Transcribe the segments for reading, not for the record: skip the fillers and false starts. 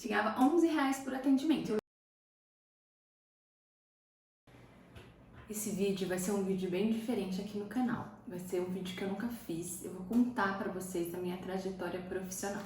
Chegava a R$ 11 por atendimento. Esse vídeo vai ser um vídeo bem diferente aqui no canal. Vai ser um vídeo que eu nunca fiz. Eu vou contar pra vocês a minha trajetória profissional.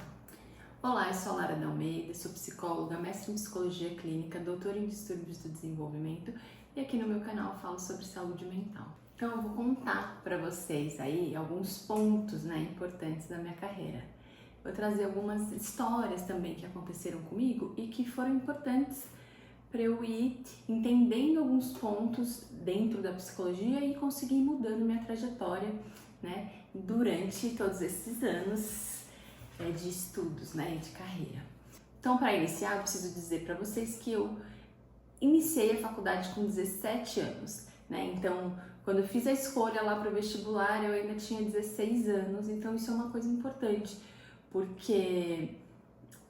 Olá, eu sou a Lara de Almeida, sou psicóloga, mestre em psicologia clínica, doutora em distúrbios do desenvolvimento e aqui no meu canal eu falo sobre saúde mental. Então eu vou contar pra vocês aí alguns pontos, importantes da minha carreira. Vou trazer algumas histórias também que aconteceram comigo e que foram importantes para eu ir entendendo alguns pontos dentro da psicologia e conseguir ir mudando minha trajetória, durante todos esses anos de estudos, de carreira. Então, para iniciar, eu preciso dizer para vocês que eu iniciei a faculdade com 17 anos, Então, quando eu fiz a escolha lá para o vestibular, eu ainda tinha 16 anos, então isso é uma coisa importante, porque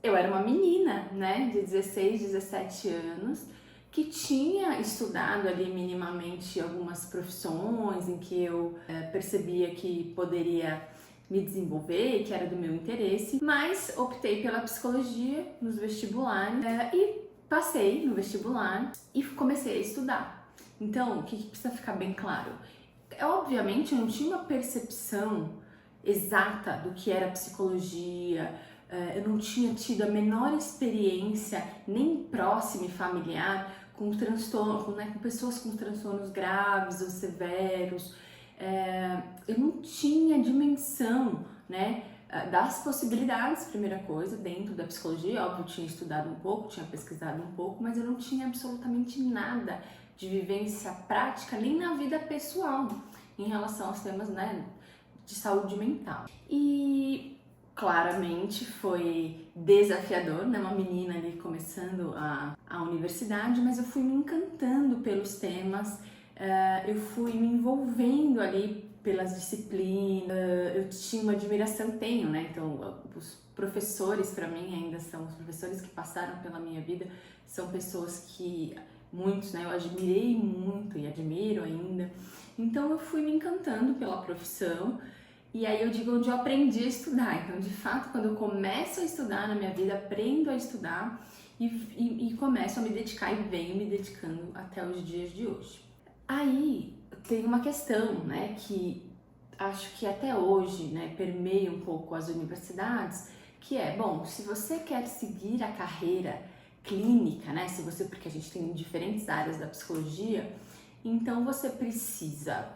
eu era uma menina, de 16, 17 anos, que tinha estudado ali minimamente algumas profissões em que eu percebia que poderia me desenvolver e que era do meu interesse, mas optei pela psicologia nos vestibulares e passei no vestibular e comecei a estudar. Então, o que precisa ficar bem claro? Obviamente, eu não tinha uma percepção exata do que era psicologia, eu não tinha tido a menor experiência, nem próxima e familiar, com transtorno, com pessoas com transtornos graves ou severos. Eu não tinha dimensão, das possibilidades, primeira coisa, dentro da psicologia. Óbvio, eu tinha estudado um pouco, tinha pesquisado um pouco, mas eu não tinha absolutamente nada de vivência prática, nem na vida pessoal, em relação aos temas, de saúde mental. E claramente foi desafiador, uma menina ali começando a universidade, mas eu fui me encantando pelos temas, eu fui me envolvendo ali pelas disciplinas, eu tinha uma admiração, tenho, então os professores para mim ainda são, os professores que passaram pela minha vida são pessoas que muitos, eu admirei muito e admiro ainda, então eu fui me encantando pela profissão. E aí eu digo onde eu aprendi a estudar. Então, de fato, quando eu começo a estudar na minha vida, aprendo a estudar e começo a me dedicar e venho me dedicando até os dias de hoje. Aí tem uma questão, que acho que até hoje, permeia um pouco as universidades, que é, bom, se você quer seguir a carreira clínica, porque a gente tem diferentes áreas da psicologia, então você precisa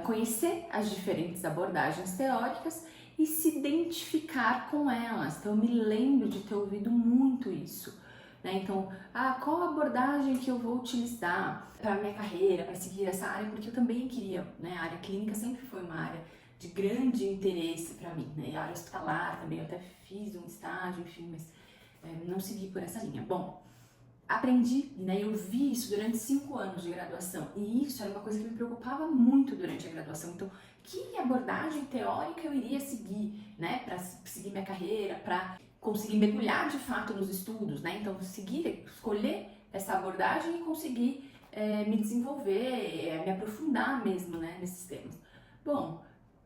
conhecer as diferentes abordagens teóricas e se identificar com elas. Então eu me lembro de ter ouvido muito isso, Então, qual abordagem que eu vou utilizar para minha carreira, para seguir essa área, porque eu também queria, A área clínica sempre foi uma área de grande interesse para mim, A área hospitalar também, eu até fiz um estágio, enfim, mas não segui por essa linha. Bom, aprendi, eu vi isso durante 5 anos de graduação e isso era uma coisa que me preocupava muito durante a graduação. Então, que abordagem teórica eu iria seguir, para seguir minha carreira, para conseguir mergulhar de fato nos estudos, Então, escolher essa abordagem e conseguir me desenvolver, me aprofundar mesmo, nesses temas. Bom,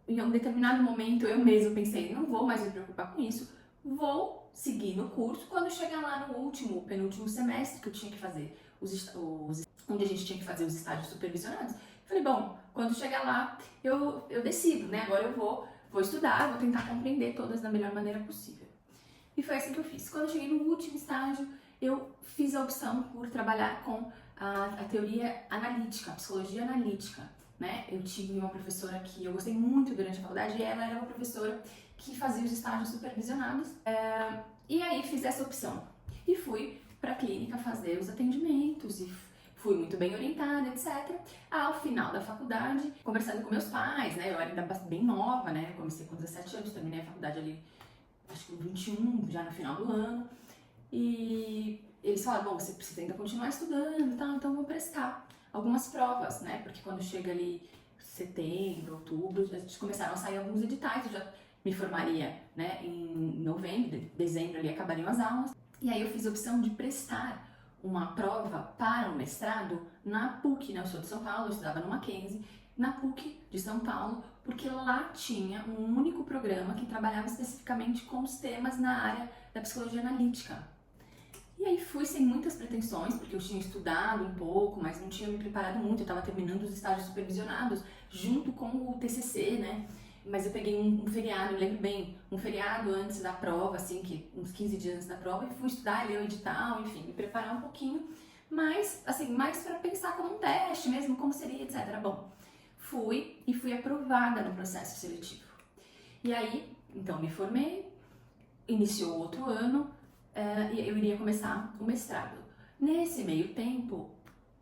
em um determinado momento eu mesmo pensei, não vou mais me preocupar com isso, vou seguir no curso. Quando chegar lá no penúltimo semestre, que eu tinha que fazer onde a gente tinha que fazer os estágios supervisionados, falei, bom, quando chegar lá, eu decido, Agora eu vou estudar, vou tentar compreender todas da melhor maneira possível. E foi assim que eu fiz. Quando eu cheguei no último estágio, eu fiz a opção por trabalhar com a teoria analítica, a psicologia analítica, Eu tive uma professora que eu gostei muito durante a faculdade e ela era uma professora que fazia os estágios supervisionados. E aí fiz essa opção e fui para a clínica fazer os atendimentos e fui muito bem orientada, etc. Ao final da faculdade, conversando com meus pais, eu era ainda bem nova, Eu comecei com 17 anos, terminei a faculdade ali, acho que com 21, já no final do ano. E eles falaram, bom, você precisa ainda continuar estudando e tal, então eu vou prestar algumas provas, Porque quando chega ali setembro, outubro, a gente começaram a sair alguns editais, eu já me formaria, em novembro, dezembro ali acabariam as aulas. E aí eu fiz a opção de prestar uma prova para o mestrado na PUC, Eu sou de São Paulo, eu estudava no Mackenzie, na PUC de São Paulo, porque lá tinha um único programa que trabalhava especificamente com os temas na área da psicologia analítica. E aí fui sem muitas pretensões, porque eu tinha estudado um pouco, mas não tinha me preparado muito, eu estava terminando os estágios supervisionados junto com o TCC, né? Mas eu peguei um feriado, eu lembro bem, um feriado antes da prova, assim, que uns 15 dias antes da prova, e fui estudar, ler o edital, enfim, me preparar um pouquinho, mas, assim, mais para pensar como um teste mesmo, como seria, etc. Bom, fui e fui aprovada no processo seletivo. E aí, então, me formei, iniciou outro ano, e eu iria começar o mestrado. Nesse meio tempo,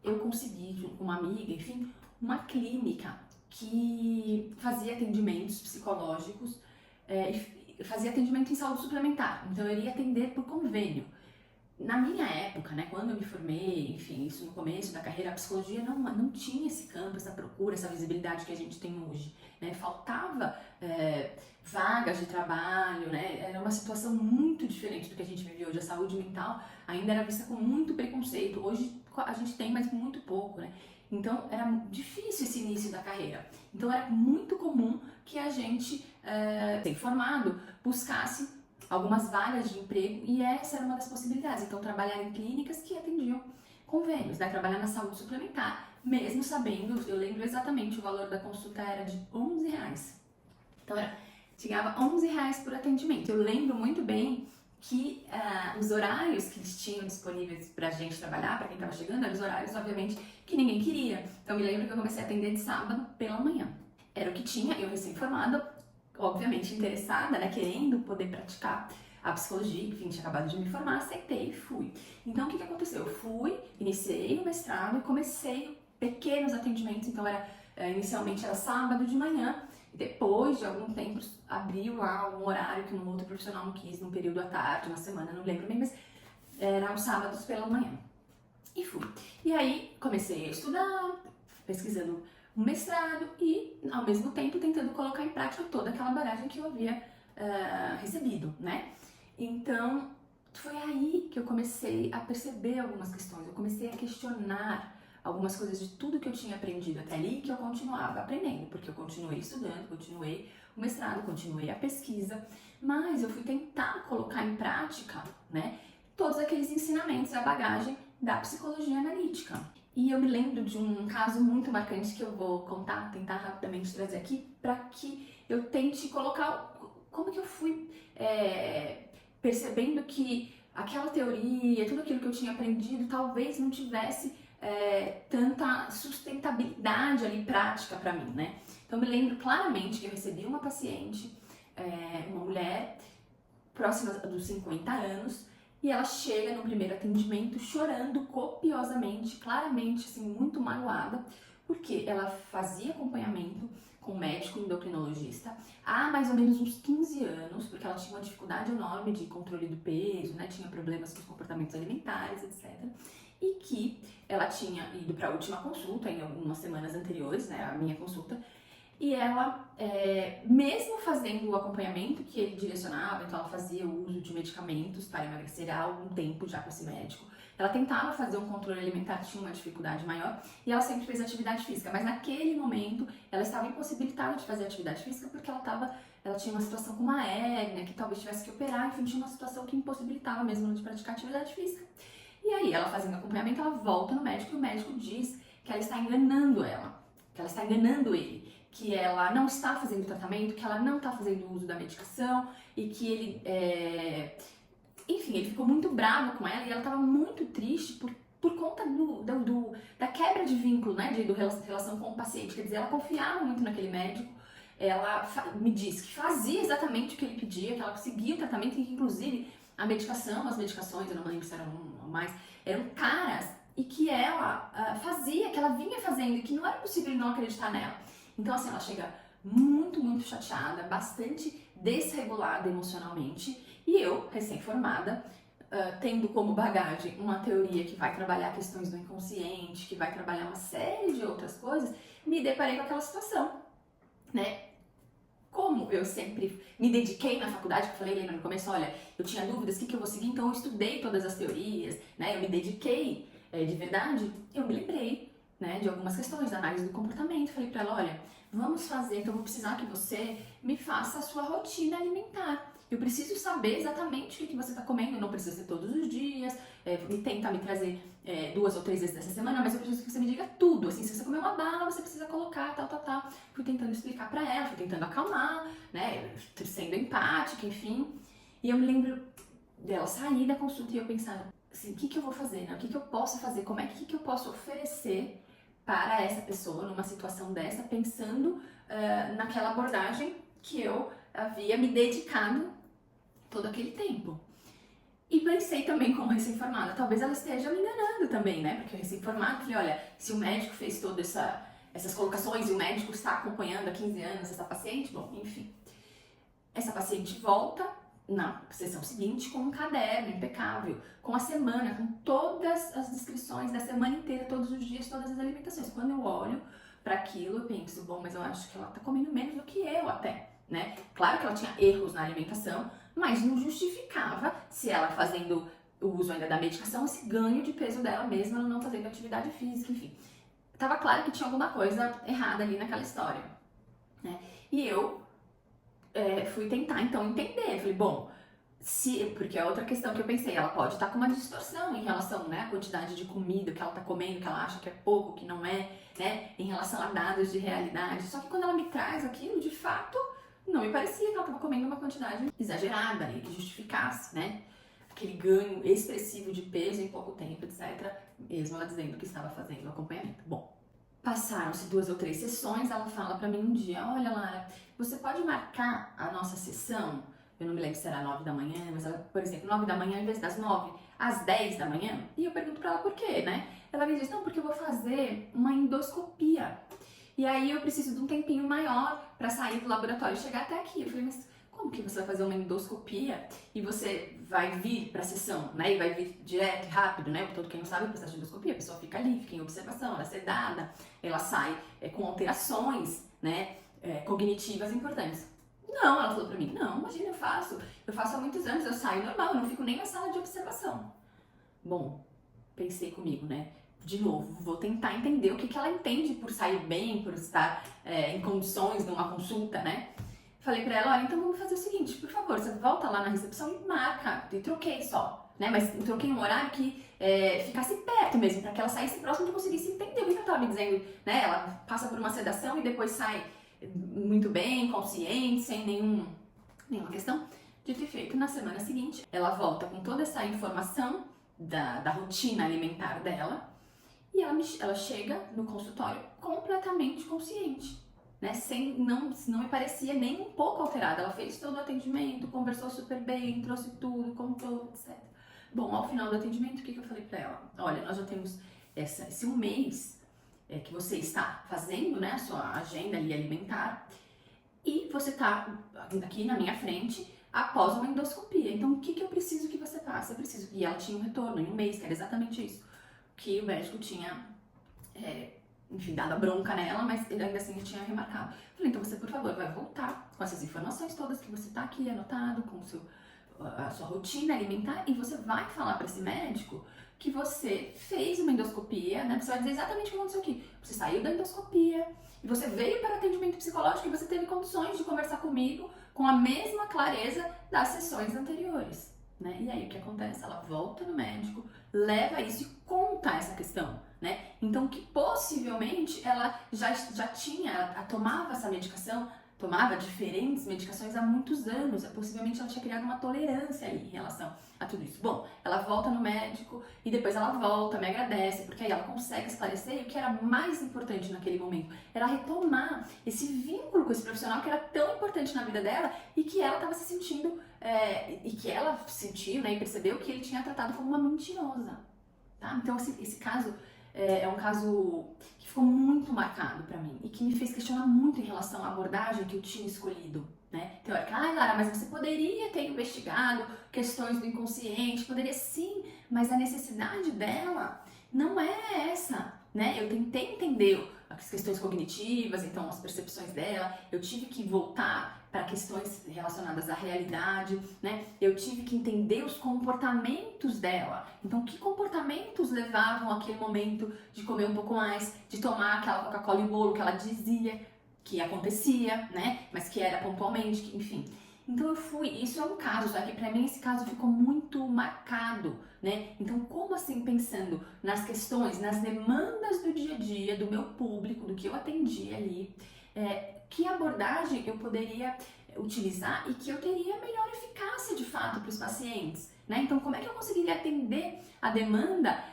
eu consegui, junto com uma amiga, enfim, uma clínica que fazia atendimentos psicológicos e fazia atendimento em saúde suplementar. Então, eu iria atender por convênio. Na minha época, né, quando eu me formei, enfim, isso no começo da carreira, a psicologia não tinha esse campo, essa procura, essa visibilidade que a gente tem hoje, né? Faltava vagas de trabalho, né? Era uma situação muito diferente do que a gente vive hoje. A saúde mental ainda era vista com muito preconceito. Hoje a gente tem, mas muito pouco, né? Então era difícil esse início da carreira. Então era muito comum que a gente, formado, buscasse algumas vagas de emprego, e essa era uma das possibilidades. Então, trabalhar em clínicas que atendiam convênios, né? Trabalhar na saúde suplementar, mesmo sabendo, eu lembro exatamente, o valor da consulta era de R$11. Então, chegava R$11 por atendimento. Eu lembro muito bem que os horários que eles tinham disponíveis pra gente trabalhar, pra quem tava chegando, eram os horários, obviamente, que ninguém queria. Então, eu me lembro que eu comecei a atender de sábado pela manhã. Era o que tinha, eu recém-formada, obviamente interessada, né, querendo poder praticar a psicologia, enfim, tinha acabado de me formar, aceitei e fui. Então, o que aconteceu? Eu fui, iniciei o mestrado e comecei pequenos atendimentos, então inicialmente era sábado de manhã, e depois de algum tempo abriu lá um horário que um outro profissional não quis, num período à tarde, na semana, não lembro bem, mas eram os sábados pela manhã. E fui. E aí comecei a estudar, pesquisando um mestrado e, ao mesmo tempo, tentando colocar em prática toda aquela bagagem que eu havia recebido, né? Então, foi aí que eu comecei a perceber algumas questões, eu comecei a questionar algumas coisas de tudo que eu tinha aprendido até ali, que eu continuava aprendendo, porque eu continuei estudando, continuei o mestrado, continuei a pesquisa, mas eu fui tentar colocar em prática, né, todos aqueles ensinamentos, a bagagem da psicologia analítica. E eu me lembro de um caso muito marcante que eu vou contar, tentar rapidamente trazer aqui, para que eu tente colocar como que eu fui percebendo que aquela teoria, tudo aquilo que eu tinha aprendido, talvez não tivesse tanta sustentabilidade ali prática para mim, né? Então eu me lembro claramente que eu recebi uma paciente, uma mulher próxima dos 50 anos, e ela chega no primeiro atendimento chorando copiosamente, claramente, assim, muito magoada, porque ela fazia acompanhamento com um médico endocrinologista há mais ou menos uns 15 anos, porque ela tinha uma dificuldade enorme de controle do peso, né, tinha problemas com os comportamentos alimentares, etc. E que ela tinha ido para a última consulta, em algumas semanas anteriores, né, a minha consulta, e ela, mesmo fazendo o acompanhamento que ele direcionava, então ela fazia o uso de medicamentos para emagrecer há algum tempo já com esse médico, ela tentava fazer um controle alimentar, tinha uma dificuldade maior, e ela sempre fez atividade física, mas naquele momento ela estava impossibilitada de fazer atividade física porque ela tinha uma situação com uma hérnia, que talvez tivesse que operar, enfim, tinha uma situação que impossibilitava mesmo de praticar atividade física. E aí, ela fazendo acompanhamento, ela volta no médico e o médico diz que ela está enganando ela, que ela está enganando ele, que ela não está fazendo tratamento, que ela não está fazendo uso da medicação e que ele, enfim, ele ficou muito bravo com ela e ela estava muito triste por conta da quebra de vínculo, né, da relação com o paciente. Quer dizer, ela confiava muito naquele médico, ela me disse que fazia exatamente o que ele pedia, que ela seguia o tratamento e que, inclusive, as medicações, eu não lembro se eram mais, eram caras e que ela fazia, que ela vinha fazendo e que não era possível não acreditar nela. Então, assim, ela chega muito, muito chateada, bastante desregulada emocionalmente, e eu, recém-formada, tendo como bagagem uma teoria que vai trabalhar questões do inconsciente, que vai trabalhar uma série de outras coisas, me deparei com aquela situação, né? Como eu sempre me dediquei na faculdade, que eu falei, lembra no começo, olha, eu tinha dúvidas, o que eu vou seguir, então eu estudei todas as teorias, né? Eu me dediquei de verdade, eu me lembrei, né, de algumas questões da análise do comportamento. Falei pra ela, olha, vamos fazer, então eu vou precisar que você me faça a sua rotina alimentar. Eu preciso saber exatamente o que você está comendo, não precisa ser todos os dias, tenta me trazer 2 ou 3 vezes dessa semana, mas eu preciso que você me diga tudo, assim, se você comer uma bala, você precisa colocar, tal. Fui tentando explicar pra ela, fui tentando acalmar, né, sendo empática, enfim. E eu me lembro dela sair da consulta e eu pensar assim, o que eu vou fazer, né? O que eu posso fazer, como é que eu posso oferecer para essa pessoa numa situação dessa, pensando naquela abordagem que eu havia me dedicado todo aquele tempo. E pensei também como recém-formada, talvez ela esteja me enganando também, né? Porque eu recém-formada, falei, olha, se o médico fez todas essas colocações e o médico está acompanhando há 15 anos essa paciente, bom, enfim. Essa paciente volta na sessão seguinte com um caderno impecável, com a semana, com todas as descrições da semana inteira, todos os dias, todas as alimentações. Quando eu olho para aquilo, eu penso, bom, mas eu acho que ela tá comendo menos do que eu até, né? Claro que ela tinha erros na alimentação, mas não justificava se ela fazendo o uso ainda da medicação, esse ganho de peso dela mesma, ela não fazendo atividade física, enfim. Tava claro que tinha alguma coisa errada ali naquela história, né? E eu fui tentar então entender, falei, bom, porque é outra questão que eu pensei, ela pode estar com uma distorção em relação, né, à quantidade de comida que ela está comendo, que ela acha que é pouco, que não é, né, em relação a dados de realidade. Só que quando ela me traz aquilo, de fato, não me parecia que ela estava comendo uma quantidade exagerada e que justificasse, né, aquele ganho expressivo de peso em pouco tempo, etc. Mesmo ela dizendo que estava fazendo o acompanhamento. Bom, passaram-se 2 ou 3 sessões, ela fala pra mim um dia, olha Lara, você pode marcar a nossa sessão? Eu não me lembro se era 9 da manhã, mas ela, por exemplo, 9 da manhã em vez das 9, às 10 da manhã? E eu pergunto pra ela por quê, né? Ela me diz, não, porque eu vou fazer uma endoscopia. E aí eu preciso de um tempinho maior pra sair do laboratório e chegar até aqui. Eu falei, mas como que você vai fazer uma endoscopia e você vai vir pra sessão, né? E vai vir direto e rápido, né? Todo quem não sabe o processo de endoscopia, a pessoa fica ali, fica em observação, ela é sedada, ela sai com alterações, né? Cognitivas importantes. Não, ela falou pra mim, não, imagina, eu faço há muitos anos, eu saio normal, eu não fico nem na sala de observação. Bom, pensei comigo, né? De novo, vou tentar entender o que ela entende por sair bem, por estar em condições de uma consulta, né? Falei pra ela, olha, então vamos fazer o seguinte, por favor, você volta lá na recepção e marca, e troquei só, né? Mas troquei um horário que ficasse perto mesmo, pra que ela saísse próximo e conseguisse entender o que ela tava me dizendo, né? Ela passa por uma sedação e depois sai muito bem, consciente, sem nenhuma questão. Dito e feito, na semana seguinte, ela volta com toda essa informação da rotina alimentar dela e ela chega no consultório completamente consciente, né? Não me parecia nem um pouco alterada. Ela fez todo o atendimento, conversou super bem, trouxe tudo, contou, etc. Bom, ao final do atendimento, o que eu falei pra ela? Olha, nós já temos esse um mês que você está fazendo, né, a sua agenda ali alimentar, e você está aqui na minha frente após uma endoscopia. Então, o que eu preciso que você faça? Eu preciso. E ela tinha um retorno em um mês, que era exatamente isso. Que o médico tinha, enfim, dado a bronca nela, mas ele ainda assim tinha remarcado. Falei, então você, por favor, vai voltar com essas informações todas que você está aqui anotado, com a sua rotina alimentar, e você vai falar para esse médico que você fez uma endoscopia, né? Você vai dizer exatamente o que aconteceu aqui. Você saiu da endoscopia e você veio para atendimento psicológico e você teve condições de conversar comigo com a mesma clareza das sessões anteriores, né? E aí o que acontece? Ela volta no médico, leva isso e conta essa questão, né? Então que possivelmente ela já tinha, ela tomava essa medicação, tomava diferentes medicações há muitos anos, possivelmente ela tinha criado uma tolerância ali em relação a tudo isso. Bom, ela volta no médico e depois ela volta, me agradece, porque aí ela consegue esclarecer, e o que era mais importante naquele momento era retomar esse vínculo com esse profissional que era tão importante na vida dela e que ela estava se sentindo, e que ela sentiu, né, e percebeu que ele tinha tratado como uma mentirosa, tá? Então esse caso é um caso que ficou muito marcado pra mim e que me fez questionar muito em relação à abordagem que eu tinha escolhido, né? Teórica, Lara, mas você poderia ter investigado questões do inconsciente, poderia sim, mas a necessidade dela não é essa, né? Eu tentei entender as questões cognitivas, então as percepções dela, eu tive que voltar para questões relacionadas à realidade, né? Eu tive que entender os comportamentos dela. Então, que comportamentos levavam aquele momento de comer um pouco mais, de tomar aquela Coca-Cola e bolo que ela dizia que acontecia, né? Mas que era pontualmente, enfim. Então eu fui, isso é um caso, só que para mim esse caso ficou muito marcado, né? Então como assim, pensando nas questões, nas demandas do dia a dia, do meu público, do que eu atendia ali, que abordagem eu poderia utilizar e que eu teria melhor eficácia de fato para os pacientes, né? Então como é que eu conseguiria atender a demanda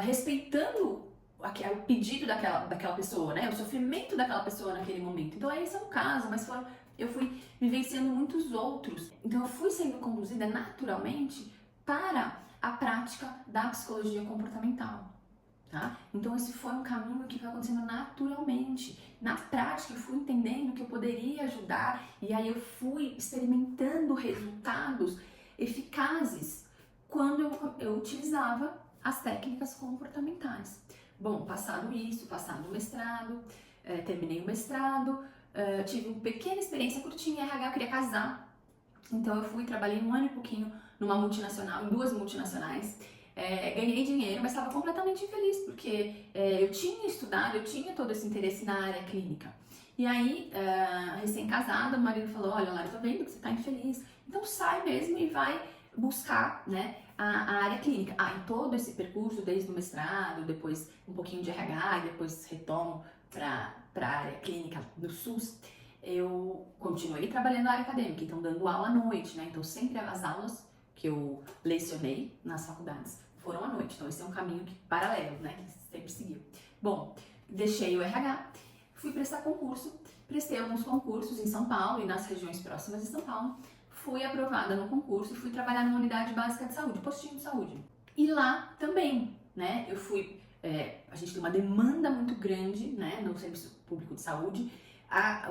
respeitando o pedido daquela pessoa, né? O sofrimento daquela pessoa naquele momento. Então esse é um caso, mas eu fui vivenciando muitos outros. Então eu fui sendo conduzida naturalmente para a prática da psicologia comportamental. Tá? Então esse foi um caminho que foi acontecendo naturalmente. Na prática eu fui entendendo que eu poderia ajudar e aí eu fui experimentando resultados eficazes quando eu utilizava as técnicas comportamentais. Bom, passado isso, passado o mestrado, terminei o mestrado, tive uma pequena experiência curtinha em RH, eu queria casar, então eu trabalhei 1 ano e pouquinho numa multinacional, em 2 multinacionais, ganhei dinheiro, mas estava completamente infeliz, porque eu tinha estudado, eu tinha todo esse interesse na área clínica. E aí, recém-casada, o marido falou, olha, Lara, tô vendo que você tá infeliz, então sai mesmo e vai buscar, né, a área clínica. Em todo esse percurso, desde o mestrado, depois um pouquinho de RH, e depois retomo para a área clínica do SUS, eu continuei trabalhando na área acadêmica, então dando aula à noite, né, então sempre as aulas que eu lecionei nas faculdades foram à noite, então esse é um caminho paralelo, né, que sempre seguiu. Bom, deixei o RH, fui prestar concurso, prestei alguns concursos em São Paulo e nas regiões próximas de São Paulo, fui aprovada no concurso e fui trabalhar numa unidade básica de saúde, postinho de saúde. E lá também, né, a gente tem uma demanda muito grande, né, no serviço público de saúde,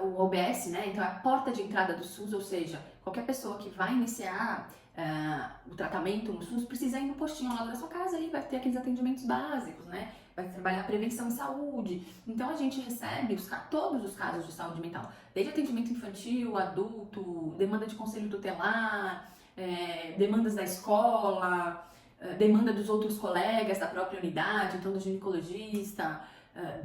o OBS, né, então é a porta de entrada do SUS, ou seja, qualquer pessoa que vai iniciar o tratamento no SUS precisa ir no postinho lá da sua casa e vai ter aqueles atendimentos básicos, né, vai trabalhar prevenção em saúde. Então a gente recebe todos os casos de saúde mental, desde atendimento infantil, adulto, demanda de conselho tutelar, demandas da escola, demanda dos outros colegas da própria unidade, então do ginecologista,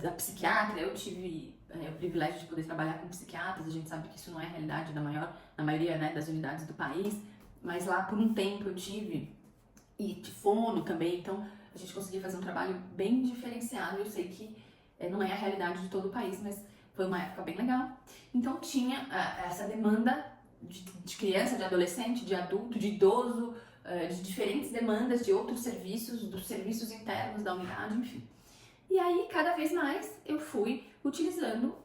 da psiquiatra. Eu tive o privilégio de poder trabalhar com psiquiatras, a gente sabe que isso não é a realidade na maioria, né, das unidades do país, mas lá por um tempo eu tive, e de fono também, então a gente conseguia fazer um trabalho bem diferenciado. Eu sei que não é a realidade de todo o país, mas foi uma época bem legal. Então tinha essa demanda de criança, de adolescente, de adulto, de idoso, de diferentes demandas de outros serviços, dos serviços internos da unidade, enfim. E aí, cada vez mais, eu fui utilizando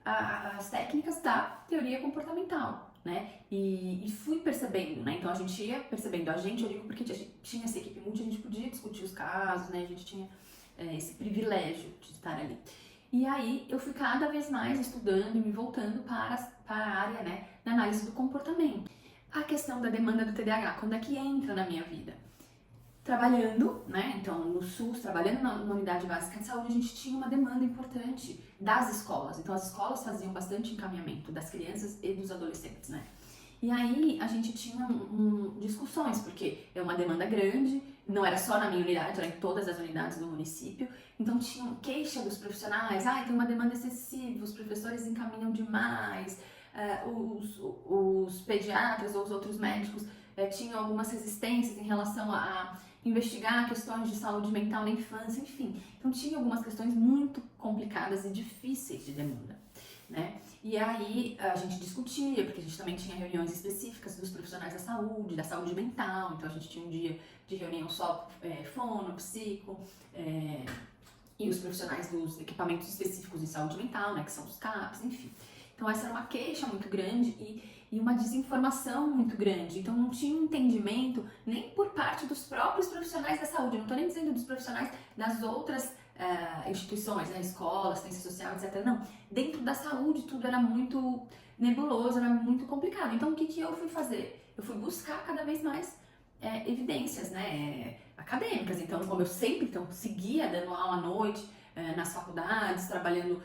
as técnicas da teoria comportamental, né? E fui percebendo, né? Então a gente ia percebendo, eu digo porque tinha essa equipe multi, a gente podia discutir os casos, né? A gente tinha esse privilégio de estar ali. E aí eu fui cada vez mais estudando e me voltando para a área, né, da análise do comportamento. A questão da demanda do TDAH, quando é que entra na minha vida? Trabalhando, né, então no SUS, trabalhando na unidade básica de saúde, a gente tinha uma demanda importante das escolas. Então as escolas faziam bastante encaminhamento das crianças e dos adolescentes, né. E aí a gente tinha discussões, porque é uma demanda grande, não era só na minha unidade, era em todas as unidades do município. Então tinha queixa dos profissionais, tem uma demanda excessiva, os professores encaminham demais, os pediatras ou os outros médicos tinham algumas resistências em relação a investigar questões de saúde mental na infância, enfim. Então tinha algumas questões muito complicadas e difíceis de demanda, né? E aí a gente discutia, porque a gente também tinha reuniões específicas dos profissionais da saúde mental, então a gente tinha um dia de reunião só fono, psico, e os profissionais dos equipamentos específicos em saúde mental, né, que são os CAPs, enfim. Então essa era uma queixa muito grande e uma desinformação muito grande. Então não tinha um entendimento nem por parte dos próprios profissionais da saúde. Eu não estou nem dizendo dos profissionais das outras instituições, né, escola, assistência social, etc. Não, dentro da saúde tudo era muito nebuloso, era muito complicado. Então o que eu fui fazer? Eu fui buscar cada vez mais evidências, né, acadêmicas. Então, como eu sempre seguia dando aula à noite nas faculdades, trabalhando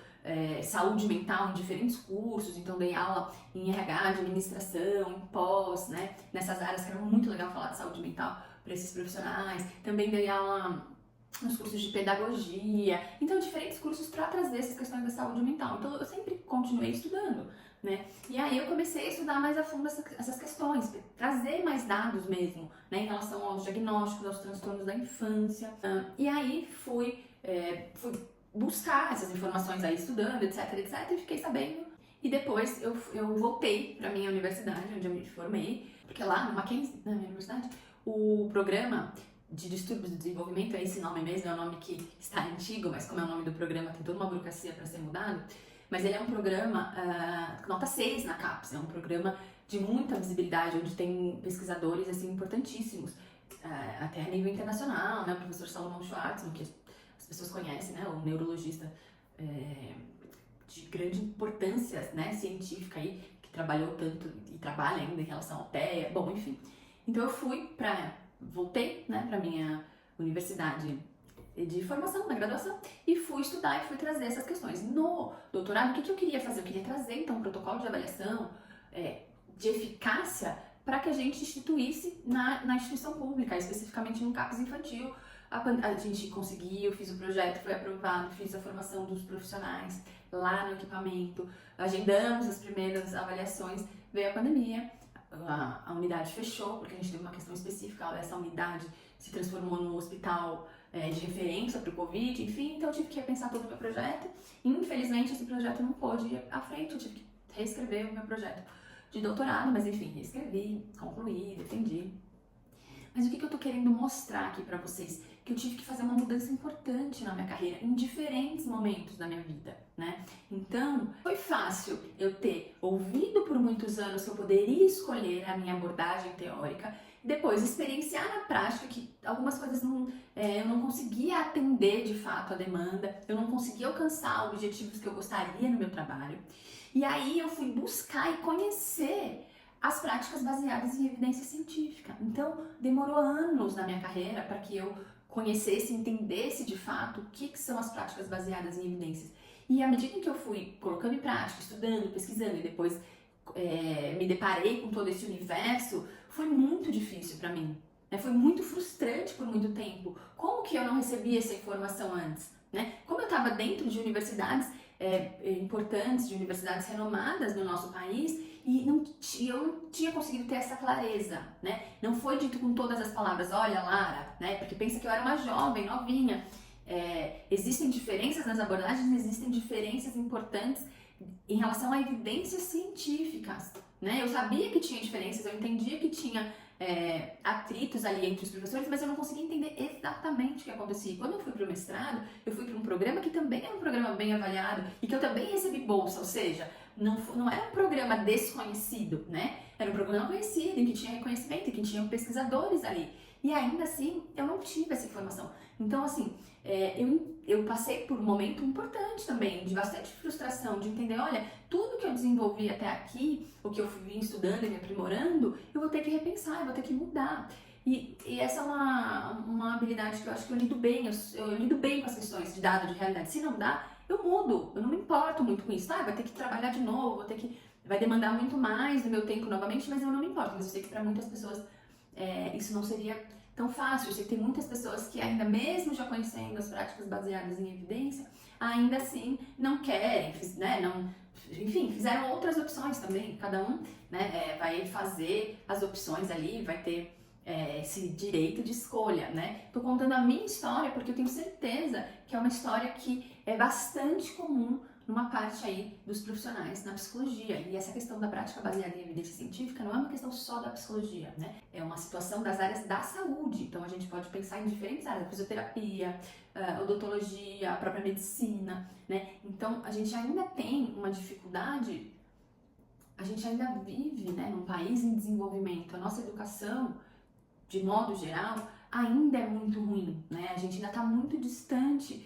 saúde mental em diferentes cursos, então dei aula em RH, de administração, em pós, né, nessas áreas que era muito legal falar de saúde mental para esses profissionais. Também dei aula nos cursos de pedagogia, então diferentes cursos para trazer essas questões da saúde mental. Então eu sempre continuei estudando, né? E aí eu comecei a estudar mais a fundo essas questões, trazer mais dados mesmo, né, em relação aos diagnósticos, aos transtornos da infância. E aí fui buscar essas informações aí, estudando, etc, e fiquei sabendo. E depois eu voltei para minha universidade, onde eu me formei, porque lá no Mackenzie, na minha universidade, o programa de distúrbios do desenvolvimento, é esse nome mesmo, é um nome que está antigo, mas como é o nome do programa, tem toda uma burocracia para ser mudado. Mas ele é um programa nota 6 na CAPES, é um programa de muita visibilidade, onde tem pesquisadores assim, importantíssimos, até a nível internacional, né? O professor Salomão Schwartzman, que as pessoas conhecem, né? O neurologista de grande importância, né, científica aí, que trabalhou tanto e trabalha ainda em relação ao TEA, bom, enfim. Então eu voltei, né, para minha universidade de formação, na graduação, e fui estudar e fui trazer essas questões. No doutorado, o que eu queria fazer? Eu queria trazer, então, um protocolo de avaliação de eficácia para que a gente instituísse na instituição pública, especificamente no CAPES infantil. A gente conseguiu, eu fiz o projeto, foi aprovado, fiz a formação dos profissionais lá no equipamento, agendamos as primeiras avaliações, veio a pandemia, a unidade fechou, porque a gente teve uma questão específica, essa unidade se transformou num hospital de referência para o Covid, enfim, então eu tive que repensar todo o meu projeto, e infelizmente esse projeto não pôde ir à frente, eu tive que reescrever o meu projeto de doutorado, mas enfim, reescrevi, concluí, defendi. Mas o que eu tô querendo mostrar aqui pra vocês? Que eu tive que fazer uma mudança importante na minha carreira, em diferentes momentos da minha vida, né? Então, foi fácil eu ter ouvido por muitos anos que eu poderia escolher a minha abordagem teórica, depois experienciar na prática que algumas coisas eu não conseguia atender de fato a demanda, eu não conseguia alcançar objetivos que eu gostaria no meu trabalho. E aí eu fui buscar e conhecer as práticas baseadas em evidência científica. Então, demorou anos na minha carreira para que eu conhecesse, entendesse de fato o que são as práticas baseadas em evidências. E à medida que eu fui colocando em prática, estudando, pesquisando e depois me deparei com todo esse universo, foi muito difícil para mim. Né? Foi muito frustrante por muito tempo. Como que eu não recebia essa informação antes? Né? Como eu estava dentro de universidades importantes, de universidades renomadas no nosso país, e eu não tinha conseguido ter essa clareza, né? Não foi dito com todas as palavras, olha, Lara, né? Porque pensa que eu era uma jovem, novinha. Existem diferenças nas abordagens, existem diferenças importantes em relação a evidências científicas, né? Eu sabia que tinha diferenças, eu entendia que tinha atritos ali entre os professores, mas eu não conseguia entender exatamente o que acontecia. Quando eu fui para o mestrado, eu fui para um programa que também era um programa bem avaliado e que eu também recebi bolsa, ou seja, não era um programa desconhecido, né? Era um programa conhecido, em que tinha reconhecimento, em que tinham pesquisadores ali. E ainda assim, eu não tive essa informação. Então, assim, eu passei por um momento importante também, de bastante frustração, de entender, olha, tudo que eu desenvolvi até aqui, o que eu vim estudando e me aprimorando, eu vou ter que repensar, eu vou ter que mudar. E essa é uma habilidade que eu acho que eu lido bem, eu lido bem com as questões de dado, de realidade. Se não dá, eu mudo, eu não me importo muito com isso, tá? Vai ter que trabalhar de novo, vai demandar muito mais do meu tempo novamente, mas eu não me importo. Mas eu sei que para muitas pessoas isso não seria tão fácil. Eu sei que tem muitas pessoas que ainda mesmo já conhecendo as práticas baseadas em evidência, ainda assim não querem, né? Enfim, fizeram outras opções também. Cada um, né, vai fazer as opções ali, vai ter esse direito de escolha, né? Tô contando a minha história porque eu tenho certeza que é uma história que é bastante comum numa parte aí dos profissionais na psicologia. E essa questão da prática baseada em evidência científica não é uma questão só da psicologia, né? É uma situação das áreas da saúde. Então a gente pode pensar em diferentes áreas, fisioterapia, odontologia, a própria medicina, né? Então a gente ainda tem uma dificuldade, a gente ainda vive, né, num país em desenvolvimento. A nossa educação, de modo geral, ainda é muito ruim, né? A gente ainda está muito distante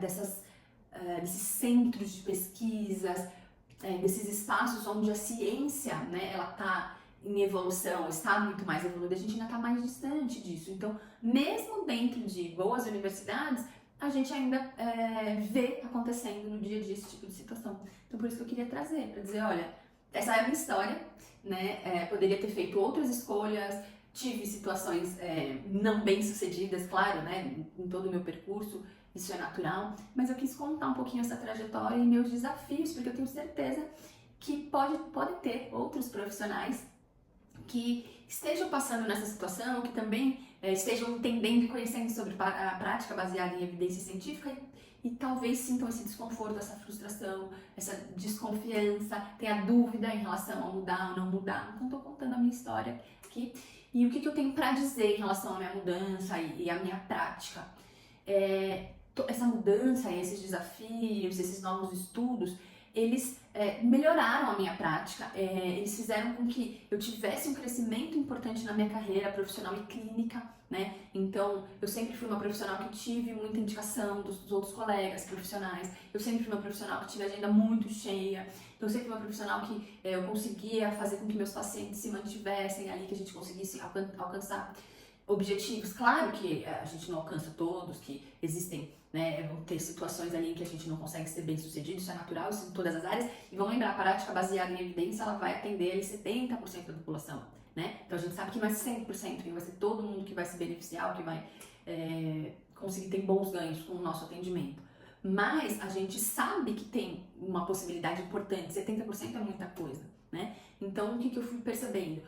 desses centros de pesquisas, desses espaços onde a ciência, né, ela está em evolução, está muito mais evoluída, a gente ainda está mais distante disso. Então, mesmo dentro de boas universidades, a gente ainda vê acontecendo no dia a dia esse tipo de situação. Então, por isso que eu queria trazer, para dizer, olha, essa é a minha história, né? Poderia ter feito outras escolhas, tive situações não bem sucedidas, claro, né, em todo o meu percurso, isso é natural, mas eu quis contar um pouquinho essa trajetória e meus desafios, porque eu tenho certeza que podem ter outros profissionais que estejam passando nessa situação, que também estejam entendendo e conhecendo sobre a prática baseada em evidência científica e talvez sintam esse desconforto, essa frustração, essa desconfiança, tenha dúvida em relação a mudar ou não mudar. Então, estou contando a minha história aqui e o que eu tenho para dizer em relação à minha mudança e à minha prática. Essa mudança, esses desafios, esses novos estudos, eles melhoraram a minha prática, eles fizeram com que eu tivesse um crescimento importante na minha carreira profissional e clínica, né? Então, eu sempre fui uma profissional que tive muita indicação dos outros colegas profissionais, eu sempre fui uma profissional que tive agenda muito cheia, então eu sempre fui uma profissional que eu conseguia fazer com que meus pacientes se mantivessem ali, que a gente conseguisse alcançar objetivos. Claro que a gente não alcança todos, que existem, né, vão ter situações ali em que a gente não consegue ser bem sucedido, isso é natural, isso em todas as áreas, e vamos lembrar, a prática baseada em evidência, ela vai atender ali 70% da população, né, então a gente sabe que não é 100%, que vai ser todo mundo que vai se beneficiar, que vai conseguir ter bons ganhos com o nosso atendimento, mas a gente sabe que tem uma possibilidade importante, 70% é muita coisa, né, então o que eu fui percebendo?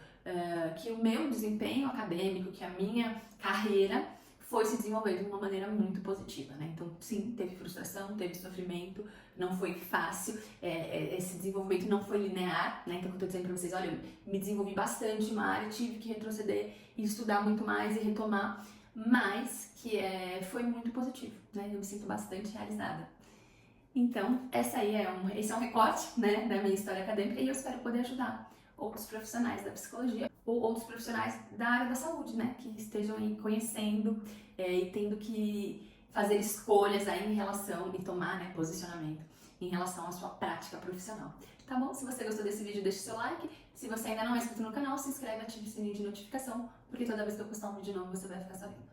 Que o meu desempenho acadêmico, que a minha carreira foi se desenvolver de uma maneira muito positiva, né? Então, sim, teve frustração, teve sofrimento, não foi fácil, esse desenvolvimento não foi linear, né? Então, eu tô dizendo pra vocês, olha, eu me desenvolvi bastante em uma área, tive que retroceder e estudar muito mais e retomar, mas que foi muito positivo, né? Eu me sinto bastante realizada. Então, esse é um recorte, né, da minha história acadêmica e eu espero poder ajudar outros profissionais da psicologia ou outros profissionais da área da saúde, né, que estejam aí conhecendo e tendo que fazer escolhas aí em relação e tomar, né, posicionamento em relação à sua prática profissional. Tá bom? Se você gostou desse vídeo, deixe seu like. Se você ainda não é inscrito no canal, se inscreve e ative o sininho de notificação, porque toda vez que eu postar um vídeo novo, você vai ficar sabendo.